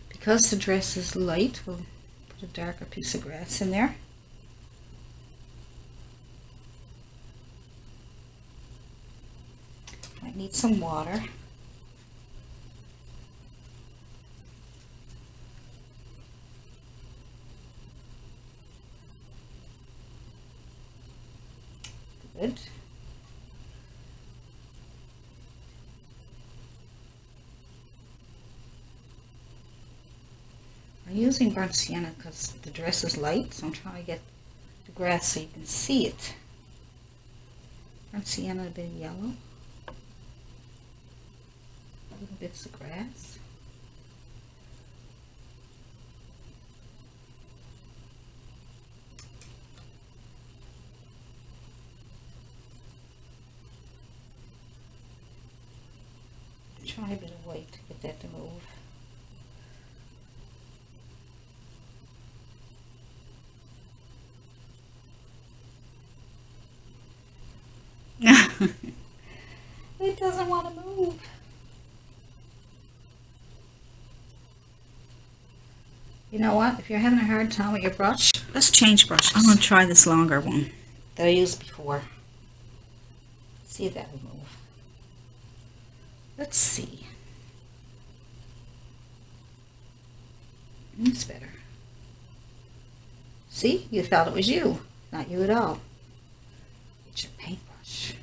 Because the dress is light, we'll put a darker piece of grass in there. Might need some water. Good. I'm using burnt sienna because the dress is light, so I'm trying to get the grass so you can see it. Burnt sienna, a bit of yellow, little bits of grass. Try a bit of white to get that to move. It doesn't want to move. You know what? If you're having a hard time with your brush, let's change brushes. I'm going to try this longer one that I used before. See if that will move. Let's see. It's better. See? You thought it was you. Not you at all. Get your paintbrush.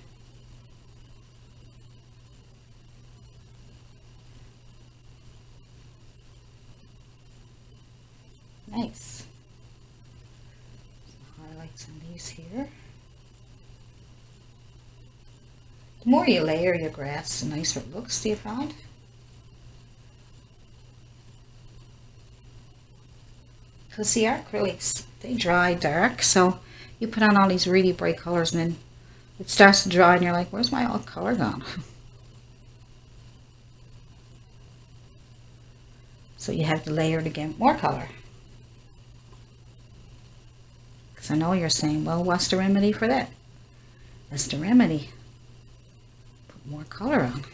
Nice. Some highlights on these here. The more you layer your grass, the nicer it looks, do you find? Because the acrylics, they dry dark, so you put on all these really bright colors and then it starts to dry and you're like, where's my old color gone? So you have to layer it again, more color. Because I know you're saying, well, what's the remedy for that? That's the remedy. Put more color on.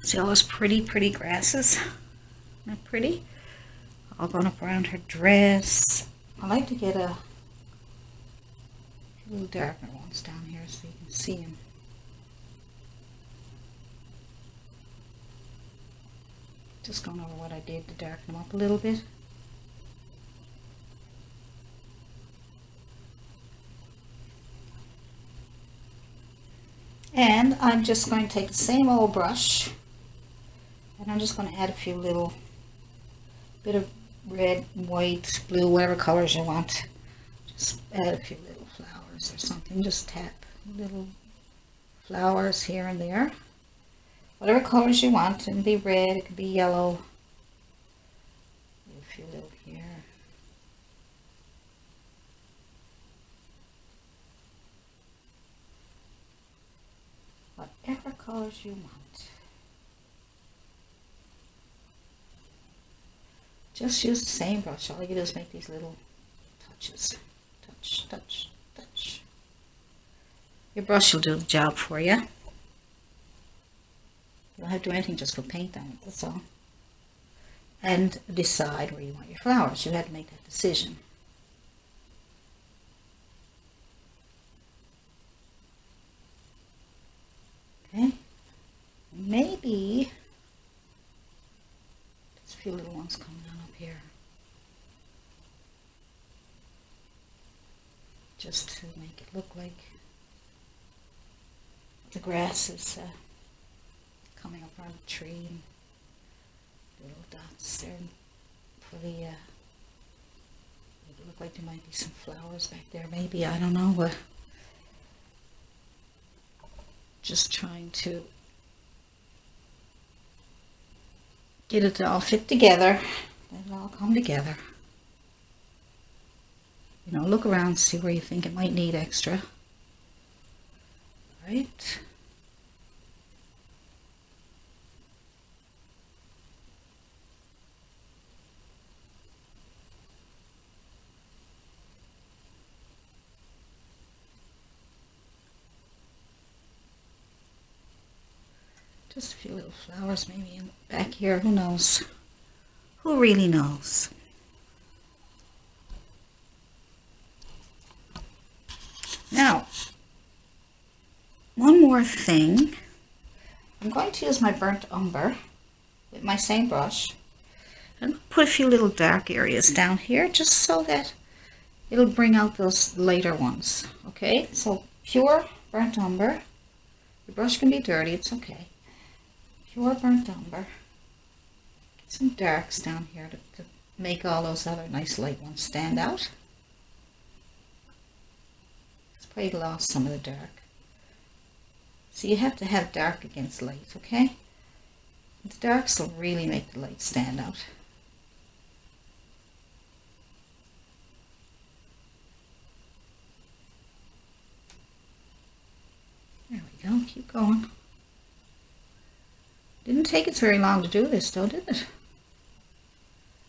See all those pretty grasses? Isn't that pretty? All going up around her dress. I like to get a little darker ones down here so you can see them. Just going over what I did to darken them up a little bit. And I'm just going to take the same old brush and I'm just going to add a few little bit of red, white, blue, whatever colors you want. Just add a few little flowers or something. Just tap little flowers here and there. Whatever colors you want. It can be red, it can be yellow. A few little here. Whatever colors you want. Just use the same brush. All you do is make these little touches. Touch, touch, touch. Your brush will do the job for you. You don't have to do anything, just put paint on it, that's all. And decide where you want your flowers. You had to make that decision. Okay, maybe there's a few little ones coming down up here. Just to make it look like the grass is coming up around the tree, and little dots there for the it look like there might be some flowers back there, maybe, I don't know, but just trying to get it to all fit together, let it all come together. You know, look around, see where you think it might need extra. Right? Just a few little flowers maybe in back here, who knows? Who really knows? Now, one more thing. I'm going to use my burnt umber with my same brush. And put a few little dark areas down here just so that it'll bring out those later ones. Okay, so pure burnt umber. Your brush can be dirty, it's okay. Pure burnt umber. Get some darks down here to make all those other nice light ones stand out. It's probably lost some of the dark. So you have to have dark against light, okay? The darks will really make the light stand out. There we go, keep going. Didn't take us very long to do this though, did it?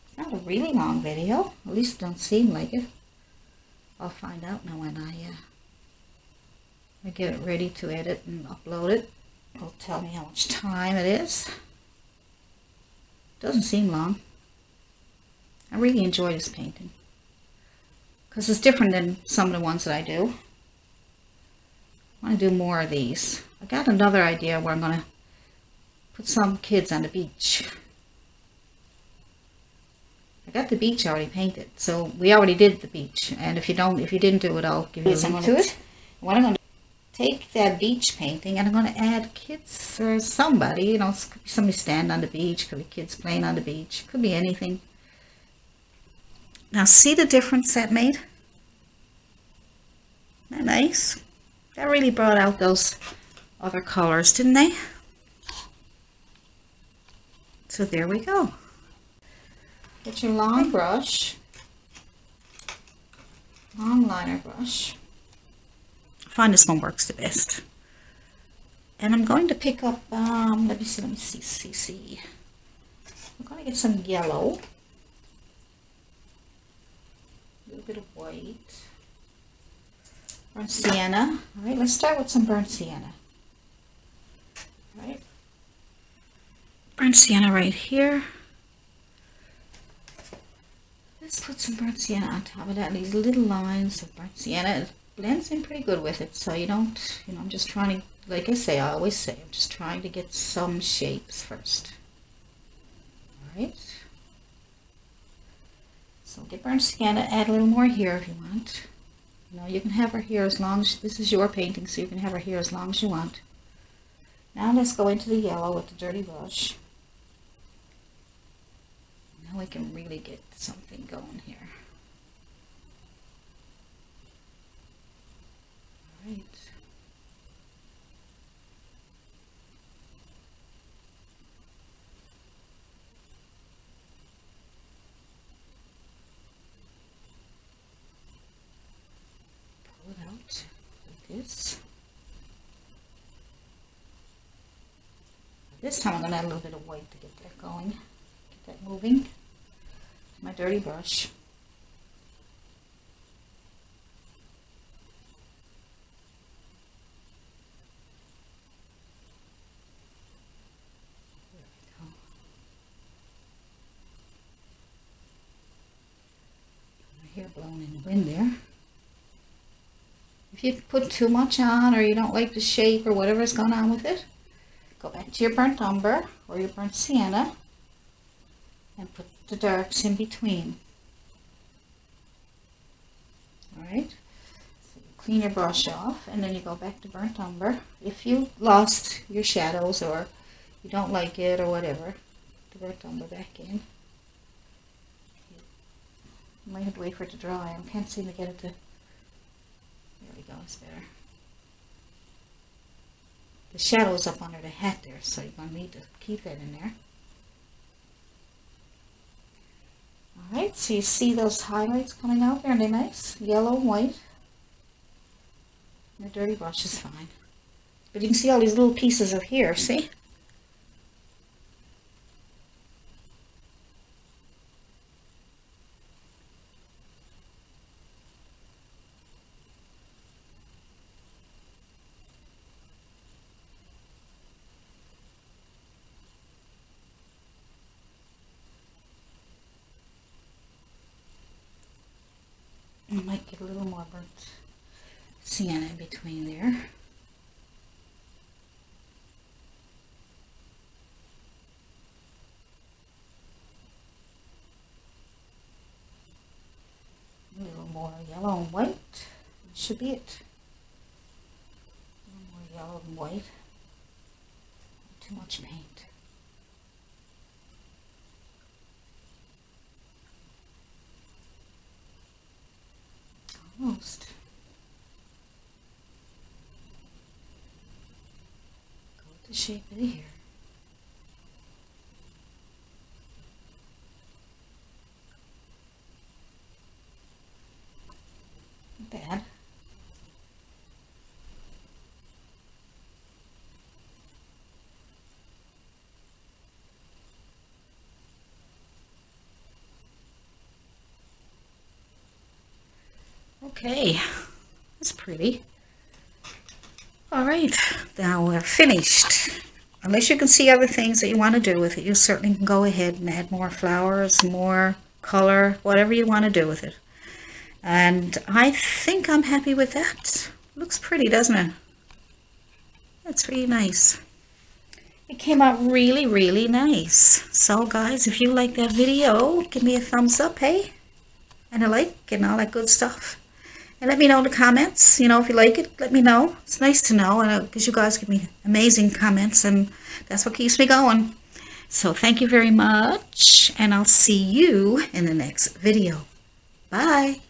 It's not a really long video, at least it don't seem like it. I'll find out now when I get it ready to edit and upload it. It'll tell me how much time it is. Doesn't seem long. I really enjoy this painting because it's different than some of the ones that I do. I want to do more of these. I got another idea where I'm going to put some kids on the beach. I got the beach already painted, so we already did the beach. And if you didn't do it, I'll give you a link to it. What I'm going to take that beach painting and I'm going to add kids or somebody, you know, it could be somebody standing on the beach, could be kids playing on the beach, could be anything. Now see the difference that made? Isn't that nice? That really brought out those other colors, didn't they? So there we go. Get your long brush, long liner brush. I find this one works the best. And I'm going to pick up, let me see. I'm going to get some yellow, a little bit of white, burnt sienna. All right, let's start with some burnt sienna. All right, burnt sienna right here. Let's put some burnt sienna on top of that. These little lines of burnt sienna, it blends in pretty good with it, so you don't, you know, I'm just trying to, like I always say, I'm just trying to get some shapes first. Alright. So get burnt sienna, add a little more here if you want. You know, you can have her here as long as, this is your painting, so you can have her here as long as you want. Now let's go into the yellow with the dirty brush. Now we can really get something going here. All right. Pull it out like this. This time I'm going to add a little bit of white to get that going, get that moving. my dirty brush. Hair blown in the wind there. If you put too much on, or you don't like the shape or whatever's going on with it, go back to your burnt umber or your burnt sienna and put the darks in between. Alright, so you clean your brush off and then you go back to burnt umber. If you lost your shadows or you don't like it or whatever, put the burnt umber back in. You might have to wait for it to dry. I can't seem to get it to... There we go, it's better. The shadow's up under the hat there, so you're going to need to keep that in there. Alright, so you see those highlights coming out there, aren't they nice? Yellow and white. Your dirty brush is fine. But you can see all these little pieces of hair, see? I might get a little more burnt sienna in between there. A little more yellow and white. That should be it. A little more yellow and white. Not too much paint. Almost. Go with the shape of the hair. Not bad. Okay, that's pretty. Alright, now we're finished. Unless you can see other things that you want to do with it, you certainly can go ahead and add more flowers, more color, whatever you want to do with it. And I think I'm happy with that. Looks pretty, doesn't it? That's really nice. It came out really, really nice. So guys, if you like that video, give me a thumbs up, hey? And a like and all that good stuff. And let me know in the comments, you know, if you like it, let me know. It's nice to know, and because you guys give me amazing comments, and that's what keeps me going. So thank you very much, and I'll see you in the next video. Bye.